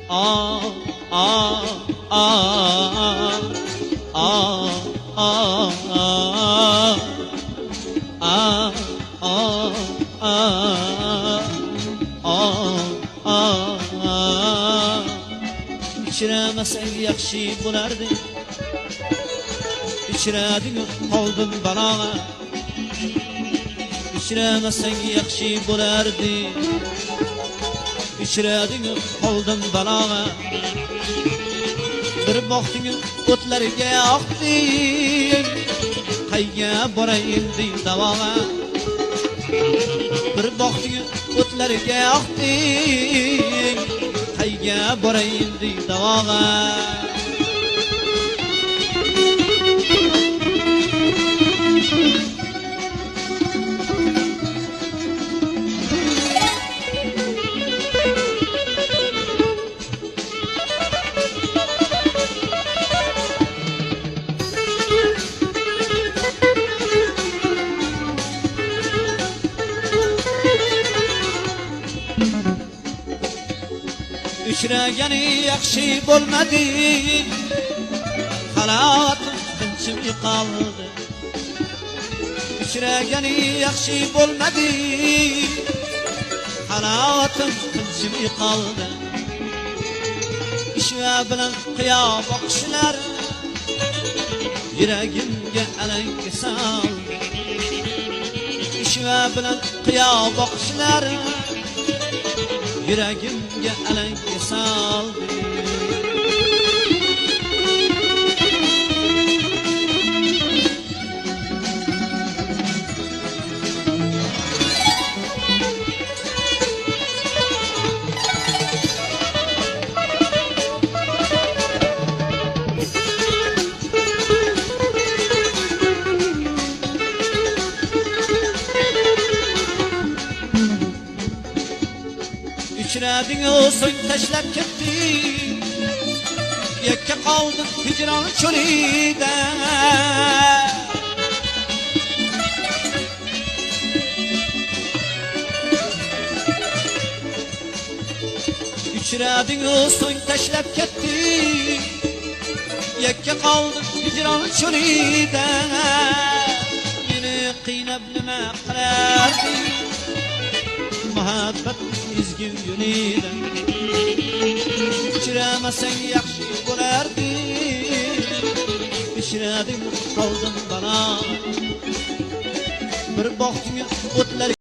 ah ah ah ah ah ah ah İçiremesen yaxshi bo'lardi, ichirading qoldim baloga. İçiremesen yaxshi bo'lardi, ichirading qoldim baloga. Bir boqding o'tlarga yoqding, qayga boray endi davoga. Bir boqding o'tlarga yoqding, qayga boray endi davoga. Uchragani yaxshi bo'lmadi, halovatim tinchim qoldi. Uchragani yaxshi bo'lmadi, halovatim tinchim qoldi. Ishva bilan qiyo boqishlar yuragimga alanka soldi. Ishva bilan qiyo boqishlar yuragimga alanka soldi. Uchrading so'ng tashlab ketding, yakka qoldim hijron cho'lida. Uchrading so'ng tashlab ketding, yakka qoldim hijron cho'lida. Meni qiynab nima qilarding, muhabbat izgi yo'lida. Uchramasan yaxshi bo'lardi, ishradim qoldim balo. Bir boqding